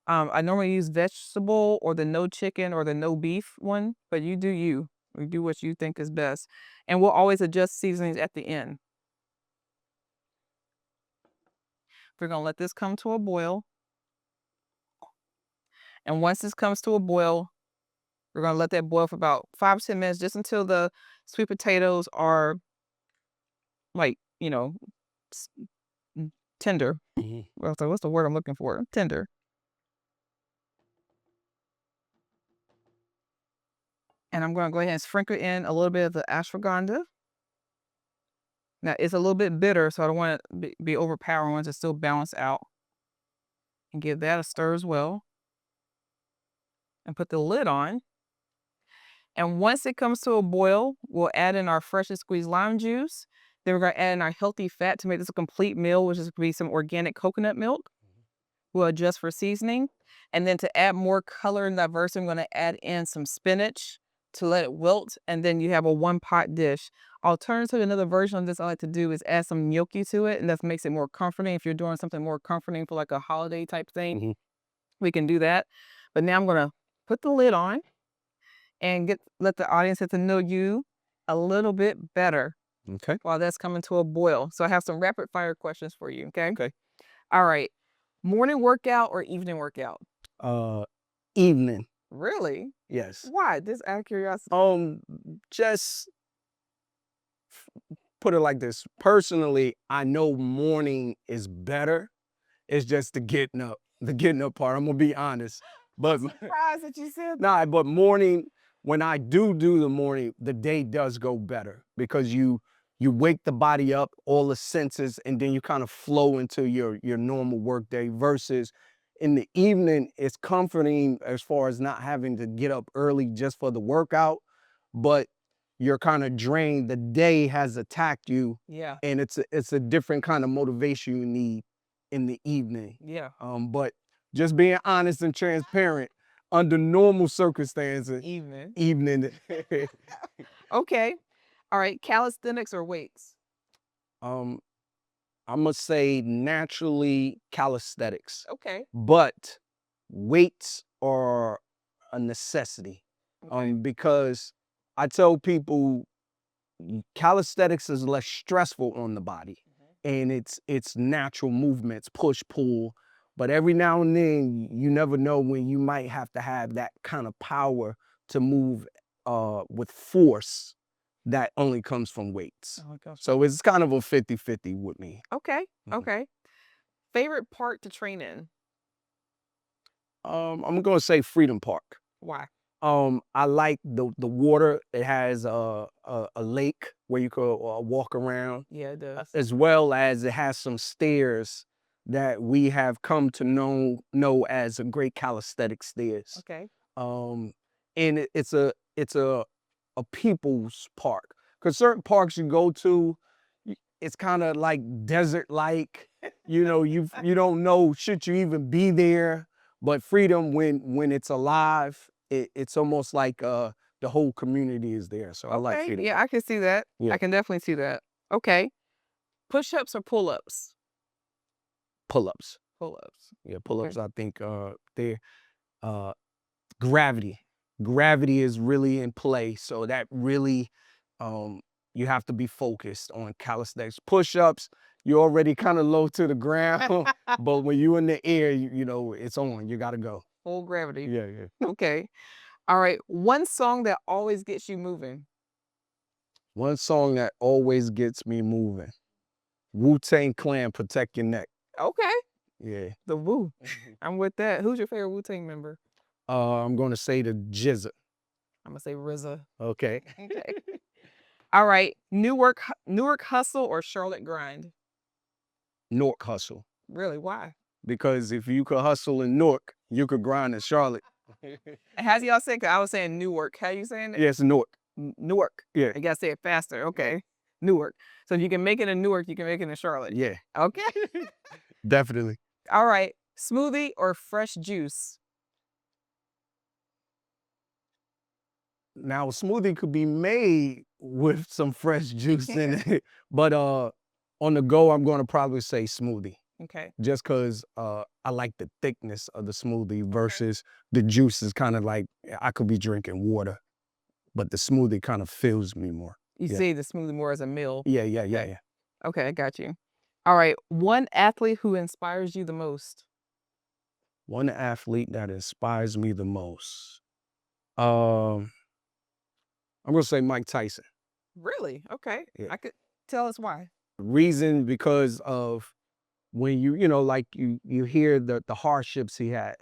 I normally use vegetable or the no chicken or the no beef one, but you do you. You do what you think is best. And we'll always adjust seasonings at the end. We're going to let this come to a boil. And once this comes to a boil, we're going to let that boil for about 5 to 10 minutes, just until the sweet potatoes are like, tender. Well, so what's the word I'm looking for? Tender. And I'm going to go ahead and sprinkle in a little bit of the ashwagandha. Now, it's a little bit bitter, so I don't want it to be overpowering. I want it to still balance out. And give that a stir as well. And put the lid on. And once it comes to a boil, we'll add in our freshly squeezed lime juice. Then we're going to add in our healthy fat to make this a complete meal, which is going to be some organic coconut milk. We'll adjust for seasoning. And then to add more color and diversity, I'm going to add in some spinach to let it wilt. And then you have a 1-pot dish. Alternatively, another version of this I like to do is add some gnocchi to it. And that makes it more comforting. If you're doing something more comforting for like a holiday type thing, we can do that. But now I'm going to put the lid on and let the audience get to know you a little bit better. Okay. While that's coming to a boil. So I have some rapid fire questions for you, okay? Okay. All right. Morning workout or evening workout? Evening. Really? Yes. Why? Just out of curiosity. Just put it like this. Personally, I know morning is better. It's just the getting up part. I'm gonna be honest. But Surprised that you said that. nah, but morning, when I do the morning, the day does go better because you wake the body up, all the senses, and then you kind of flow into your normal work day versus in the evening, it's comforting as far as not having to get up early just for the workout, but you're kind of drained. The day has attacked you. Yeah. And it's a different kind of motivation you need in the evening. Yeah. But just being honest and transparent, under normal circumstances, evening. Okay. All right. Calisthenics or weights? I'm gonna say naturally calisthenics. Okay. But weights are a necessity. Okay. Because I tell people calisthenics is less stressful on the body. And it's natural movements, push, pull. But every now and then, you never know when you might have to have that kind of power to move with force that only comes from weights. Oh, gosh. So it's kind of a 50-50 with me. Okay. Mhm. Okay. Favorite park to train in? I'm gonna say Freedom Park. Why? I like the water. It has a lake where you could walk around, Yeah, it does. as well as it has some stairs that we have come to know as a great calisthenic stairs. Okay. And it's a people's park, because certain parks you go to, it's kind of like desert like. You don't know should you even be there. But Freedom, when it's alive, it's almost like the whole community is there. So I like Okay. Freedom Yeah, Park. I can see that. Yeah. I can definitely see that. Okay. Push-ups or pull-ups? Pull-ups. Pull-ups. Yeah, pull-ups. I think they're uh, gravity. Gravity is really in play. So that really, you have to be focused on calisthenics. Push-ups, you're already kind of low to the ground, but when you're in the air, you know, it's on. You got to go. Full gravity. Yeah, yeah. Okay. All right. One song that always gets you moving. One song that always gets me moving. Wu-Tang Clan, Protect Your Neck. Okay. Yeah. The Wu. I'm with that. Who's your favorite Wu-Tang member? I'm going to say the Jizza. I'm gonna say RZA. Okay. Okay. All right. Newark Hustle or Charlotte Grind? Newark Hustle. Really? Why? Because if you could hustle in Newark, you could grind in Charlotte. How's y'all say? 'Cause I was saying Newark. How you saying it? Yes, Newark. Newark. Yeah. You gotta say it faster. Okay. Newark. So if you can make it in Newark, you can make it in Charlotte. Yeah, Okay. definitely. All right. Smoothie or fresh juice? Now, a smoothie could be made with some fresh juice in it, but on the go, I'm going to probably say smoothie, Okay. just because I like the thickness of the smoothie versus the juice is kind of like I could be drinking water, but the smoothie kind of fills me more. You Yeah. see the smoothie more as a meal. Yeah. Okay, I got you. All right. One athlete who inspires you the most. One athlete that inspires me the most. I'm going to say Mike Tyson. Really? Okay. Yeah. I could tell us why. Reason because of when you know, like you hear the hardships he has.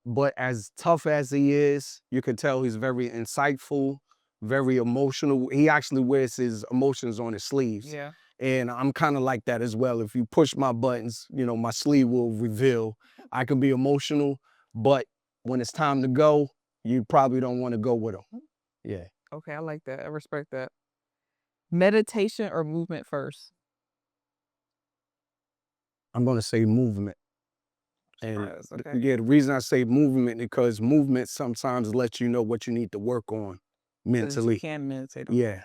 But as tough as he is, you can tell he's very insightful, very emotional. He actually wears his emotions on his sleeves. Yeah. And I'm kind of like that as well. If you push my buttons, you know, my sleeve will reveal. I can be emotional, but when it's time to go, you probably don't want to go with him. Yeah. Okay, I like that. I respect that. Meditation or movement first? I'm going to say movement. And Surprise, okay. yeah, the reason I say movement is because movement sometimes lets you know what you need to work on So that mentally. you can meditate on. Yeah,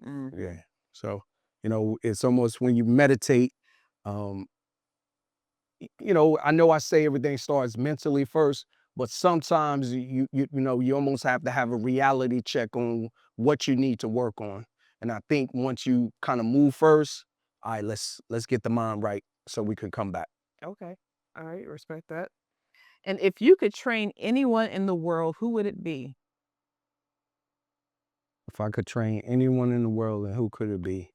Mm. yeah. So, you know, it's almost when you meditate, you know, I know I say everything starts mentally first, but sometimes you almost have to have a reality check on what you need to work on. And I think once you kind of move first, all right, let's get the mind right so we can come back. Okay. All right, respect that. And if you could train anyone in the world, who would it be? If I could train anyone in the world, then who could it be?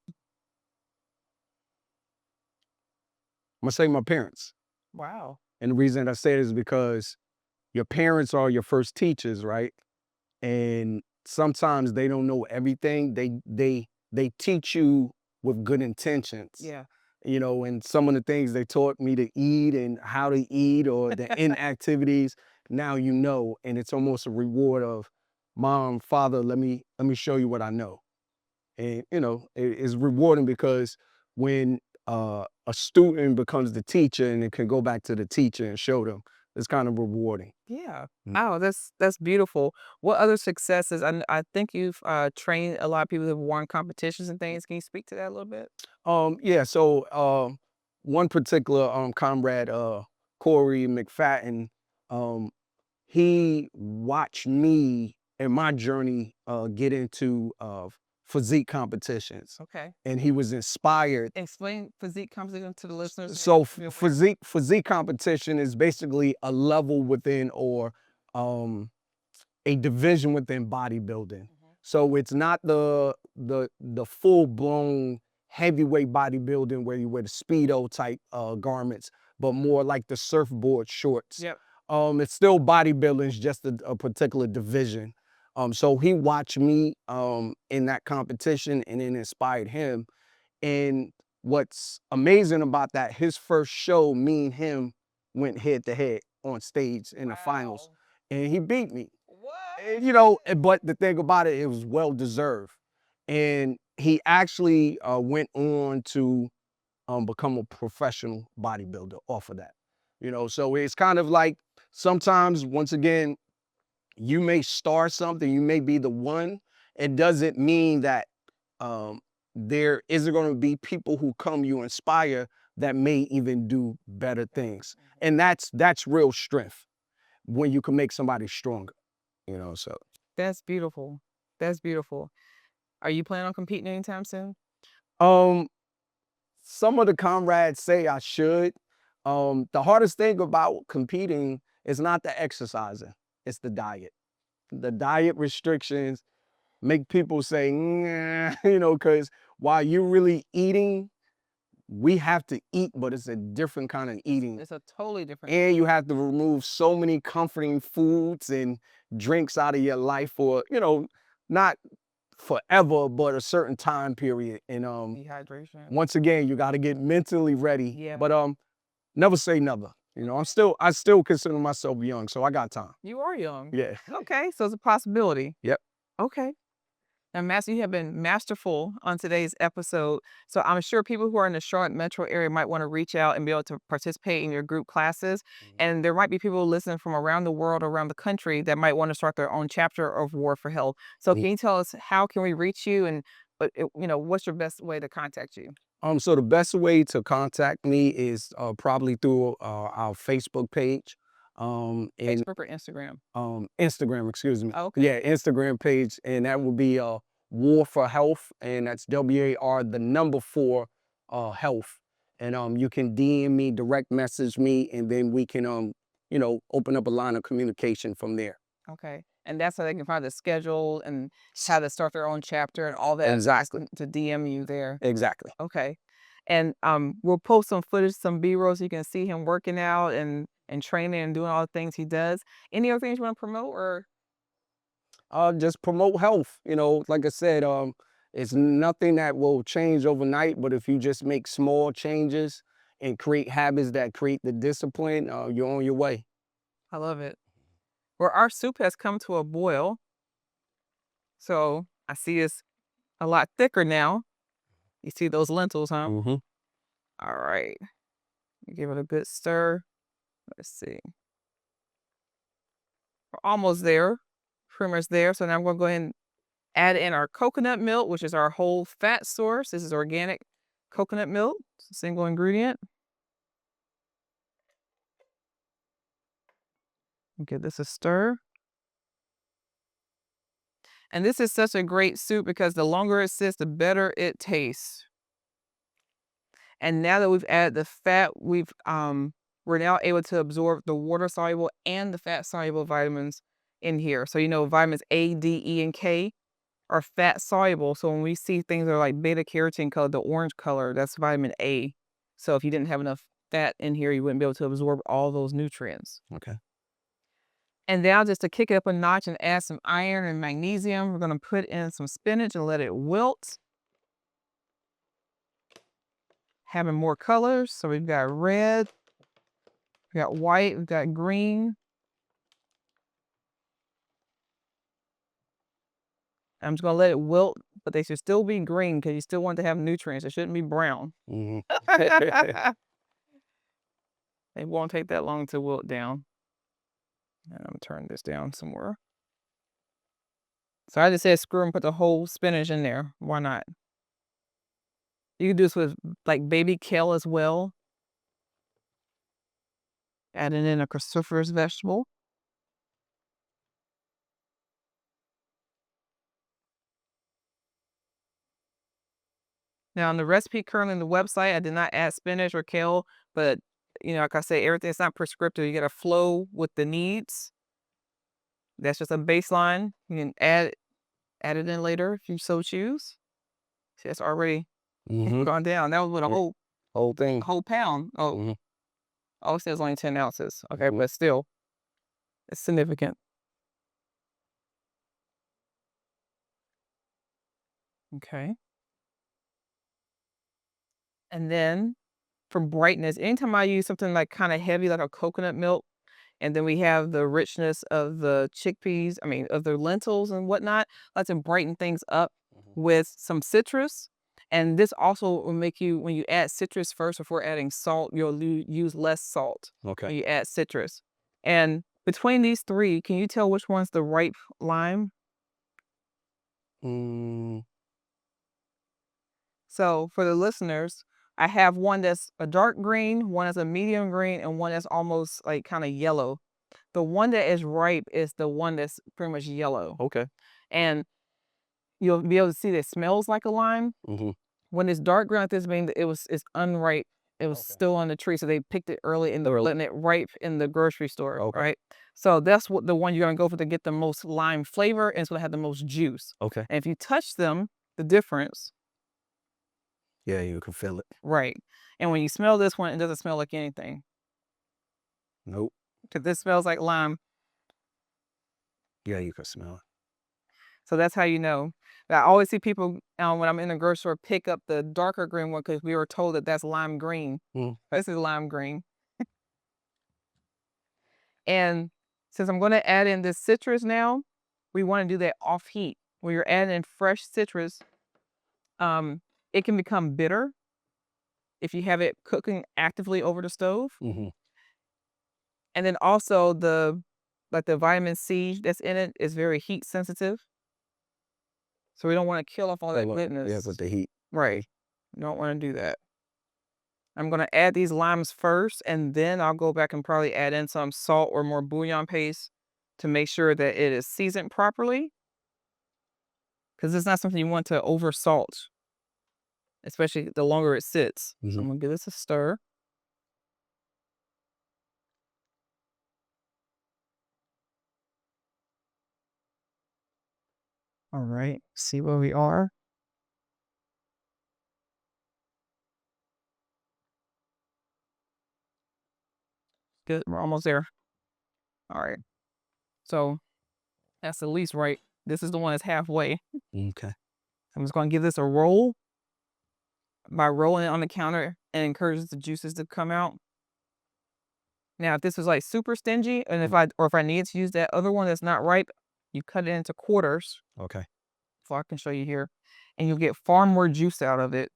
I'm gonna say my parents. Wow. And the reason I say it is because your parents are your first teachers, right? And sometimes they don't know everything. They teach you with good intentions. Yeah. You know, and some of the things they taught me to eat and how to eat or the inactivities, now you know, and it's almost a reward of mom, father, let me show you what I know. And you know, it's rewarding because when a student becomes the teacher and it can go back to the teacher and show them, it's kind of rewarding. Yeah. Mm. Oh, that's beautiful. What other successes? I think you've trained a lot of people who've won competitions and things. Can you speak to that a little bit? Yeah, so one particular comrade, Corey McFadden, he watched me and my journey get into physique competitions, Okay. and he was inspired. Explain physique competition to the listeners. So physique competition is basically a level within or a division within bodybuilding. So it's not the full blown heavyweight bodybuilding where you wear the speedo type garments, but more like the surfboard shorts. Yep. It's still bodybuilding, it's just a particular division. So he watched me in that competition, and it inspired him. And what's amazing about that, his first show, me and him went head to head on stage in the finals, and he beat me. What? And, you know, but the thing about it, it was well deserved. And he actually went on to become a professional bodybuilder off of that. You know, so it's kind of like sometimes, once again, you may start something, you may be the one. It doesn't mean that there isn't going to be people who come you inspire that may even do better things. And that's real strength when you can make somebody stronger, you know. So That's beautiful. That's beautiful. Are you planning on competing anytime soon? some of the comrades say I should. The hardest thing about competing is not the exercising, it's the diet. The diet restrictions make people say, nah, you know, because while you're really eating, we have to eat, but it's a different kind of eating. It's a totally different. And you have to remove so many comforting foods and drinks out of your life for, you know, not forever, but a certain time period. And Dehydration. once again, you got to get mentally ready. Yeah. But never say never. You know, I still consider myself young, so I got time. You are young. Yeah. Okay, so it's a possibility. Yep. Okay. Now, Master, you have been masterful on today's episode. So I'm sure people who are in the Charlotte metro area might want to reach out and be able to participate in your group classes. And there might be people listening from around the world, around the country, that might want to start their own chapter of War for Health. So can you tell us, how can we reach you, and you know, what's your best way to contact you? So the best way to contact me is probably through our Facebook page. And Facebook or Instagram? Instagram, excuse me. Oh, okay. Yeah, Instagram page, and that will be War for Health, and that's WAR, the number 4, health. And you can DM me, direct message me, and then we can you know, open up a line of communication from there. Okay. And that's how they can find the schedule and how to start their own chapter and all that. Exactly. To DM you there. Exactly. Okay. And we'll post some footage, some B-roll, so you can see him working out and training and doing all the things he does. Any other things you want to promote, or? Just promote health. You know, like I said, it's nothing that will change overnight, but if you just make small changes and create habits that create the discipline, you're on your way. I love it. Well, our soup has come to a boil. So I see it's a lot thicker now. You see those lentils, huh? Mm-hmm. All right. Give it a good stir. Let's see. We're almost there. Pretty much there. So now I'm going to go ahead and add in our coconut milk, which is our whole fat source. This is organic coconut milk. It's a single ingredient. Give this a stir. And this is such a great soup because the longer it sits, the better it tastes. And now that we've added the fat, we're now able to absorb the water soluble and the fat soluble vitamins in here. So, you know, vitamins A, D, E, and K are fat soluble. So when we see things that are like beta carotene color, the orange color, that's vitamin A. So if you didn't have enough fat in here, you wouldn't be able to absorb all those nutrients. Okay. And now, just to kick it up a notch and add some iron and magnesium, we're going to put in some spinach and let it wilt. Having more colors. So we've got red, we've got white, we've got green. I'm just going to let it wilt, but they should still be green because you still want to have nutrients. It shouldn't be brown. Mm-hmm. It won't take that long to wilt down. And I'm going to turn this down some more. So I just said screw and put the whole spinach in there. Why not? You can do this with like baby kale as well. Adding in a cruciferous vegetable. Now, on the recipe currently on the website, I did not add spinach or kale, but, you know, like I say, everything's not prescriptive. You got to flow with the needs. That's just a baseline. You can add it in later if you so choose. See, that's already Mm-hmm. gone down. That was with a Whole thing. whole pound. Oh, Mhm. oh, it says only 10 ounces. Okay, but still, it's significant. Okay. And then for brightness, anytime I use something like kind of heavy, like a coconut milk, and then we have the richness of the chickpeas, I mean, of the lentils and whatnot, I like to brighten things up with some citrus. And this also will make you, when you add citrus first before adding salt, you'll use less salt when Okay. you add citrus. And between these three, can you tell which one's the ripe lime? Mm, So for the listeners, I have one that's a dark green, one that's a medium green, and one that's almost like kind of yellow. The one that is ripe is the one that's pretty much yellow. okay. And you'll be able to see that it smells like a lime. Mm-hmm. When it's dark green like this, means it's unripe. It was Okay. still on the tree, so they picked it early in the Early. letting it ripe in the grocery store, Okay. right? So that's what the one you're gonna go for to get the most lime flavor, and it's gonna have the most juice. Okay. And if you touch them, the difference, Yeah, you can feel it. right? And when you smell this one, it doesn't smell like anything. Nope. Because this smells like lime. Yeah, you can smell it. So that's how you know. I always see people when I'm in the grocery store pick up the darker green one because we were told that that's lime green. Mm. This is lime green. And since I'm going to add in this citrus now, we want to do that off heat. When you're adding in fresh citrus, it can become bitter if you have it cooking actively over the stove. Mm-hmm. And then also the vitamin C that's in it is very heat sensitive. So we don't want to kill off all that goodness. Yeah, with the heat. Right. You don't want to do that. I'm going to add these limes first, and then I'll go back and probably add in some salt or more bouillon paste to make sure that it is seasoned properly. Because it's not something you want to over salt, especially the longer it sits. So I'm going to give this a stir. All right, see where we are. Good, we're almost there. All right. So that's at least right. This is the one that's halfway. Okay. I'm just going to give this a roll. By rolling it on the counter, it encourages the juices to come out. Now, if this was like super stingy, and if I needed to use that other one that's not ripe, you cut it into quarters. Okay. So I can show you here, and you'll get far more juice out of it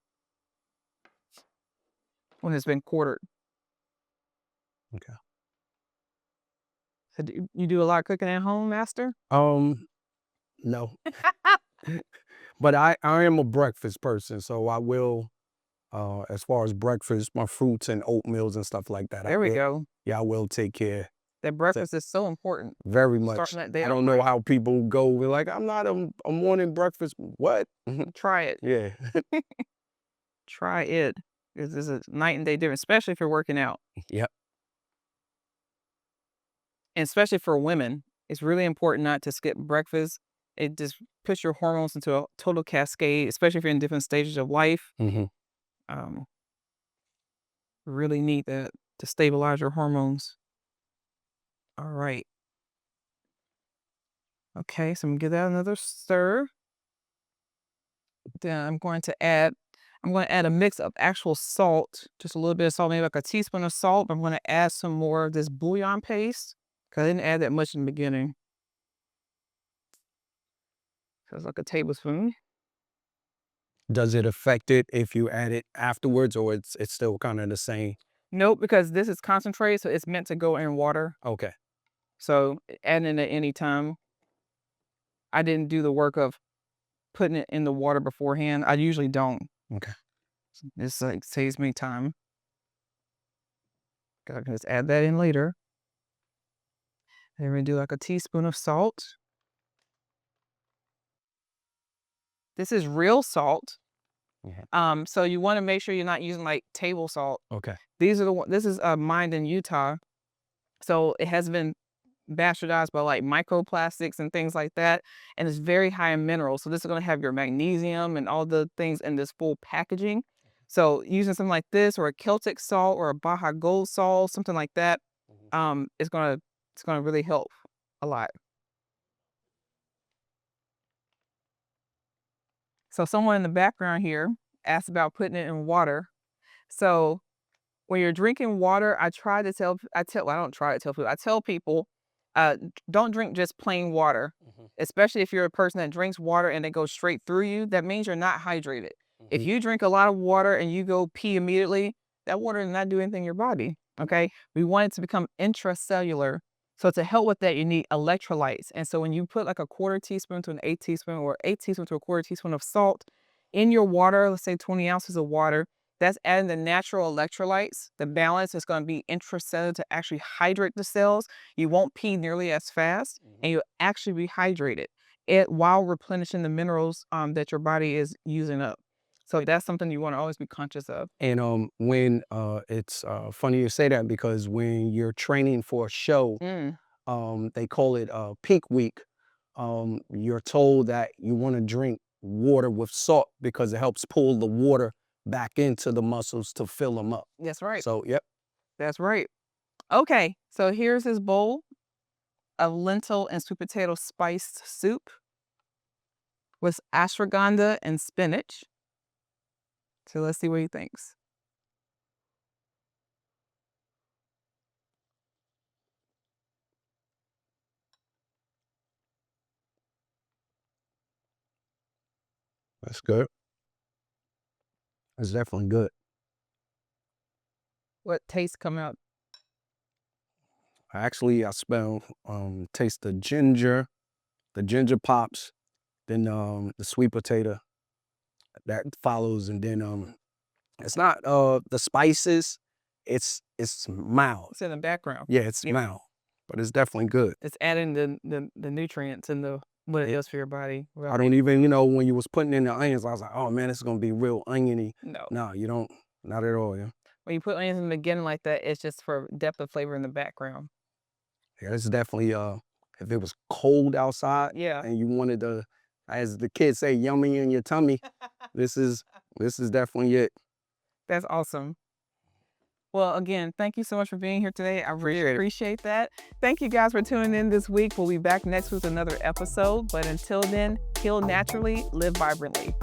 when it's been quartered. Okay. So you do a lot of cooking at home, Master? No. But I am a breakfast person, so I will, as far as breakfast, my fruits and oatmeals and stuff like that. There we go. Yeah, I will take care. That breakfast is so important. Very much. Starting that day I don't know how people go. We're like, I'm not a morning breakfast. What? Try it. Yeah. Try it. This is a night and day difference, especially if you're working out. Yep. And especially for women, it's really important not to skip breakfast. It just puts your hormones into a total cascade, especially if you're in different stages of life. Mm-hmm. Really need that to stabilize your hormones. All right. Okay, so I'm gonna give that another stir. Then I'm going to add a mix of actual salt, just a little bit of salt, maybe like a teaspoon of salt. I'm going to add some more of this bouillon paste because I didn't add that much in the beginning. So it's like a tablespoon. Does it affect it if you add it afterwards, or it's still kind of the same? Nope, because this is concentrated, so it's meant to go in water. Okay. So adding it at any time. I didn't do the work of putting it in the water beforehand. I usually don't. Okay. This like saves me time. I can just add that in later. Then we do like a teaspoon of salt. This is real salt. Yeah. So you want to make sure you're not using like table salt. Okay. These are this is mined in Utah. So it has been bastardized by like microplastics and things like that. And it's very high in minerals. So this is going to have your magnesium and all the things in this full packaging. So using something like this or a Celtic salt or a Baja Gold salt, something like that, it's gonna really help a lot. So someone in the background here asked about putting it in water. So when you're drinking water, I don't try to tell people. I tell people, don't drink just plain water, especially if you're a person that drinks water and it goes straight through you. That means you're not hydrated. If you drink a lot of water and you go pee immediately, that water is not doing anything in your body. Okay, we want it to become intracellular. So to help with that, you need electrolytes. And so when you put like a quarter teaspoon to an 8 teaspoon or 8 teaspoons to a quarter teaspoon of salt in your water, let's say 20 ounces of water, that's adding the natural electrolytes. The balance is going to be intracellular to actually hydrate the cells. You won't pee nearly as fast, and you'll actually be hydrated while replenishing the minerals that your body is using up. So that's something you want to always be conscious of. And when it's funny you say that, because when you're training for a show, they call it peak week. You're told that you want to drink water with salt because it helps pull the water back into the muscles to fill them up. That's right. So, yep. That's right. Okay, so here's his bowl of lentil and sweet potato spiced soup with ashwagandha and spinach. So let's see what he thinks. That's good. That's definitely good. What taste come out? Actually, I smell, taste the ginger pops, then the sweet potato that follows, and then it's not the spices, it's mild. It's in the background. Yeah, it's mild, but it's definitely good. It's adding the nutrients and what it does for your body. I don't even, when you was putting in the onions, I was like, oh man, it's gonna be real oniony. No, you don't, not at all. Yeah. When you put onions in the beginning like that, it's just for depth of flavor in the background. Yeah, it's definitely if it was cold outside, Yeah, and you wanted to, as the kids say, yummy in your tummy, this is definitely it. That's awesome. Well, again, thank you so much for being here today. I really appreciate that. Thank you guys for tuning in this week. We'll be back next with another episode. But until then, heal naturally, live vibrantly.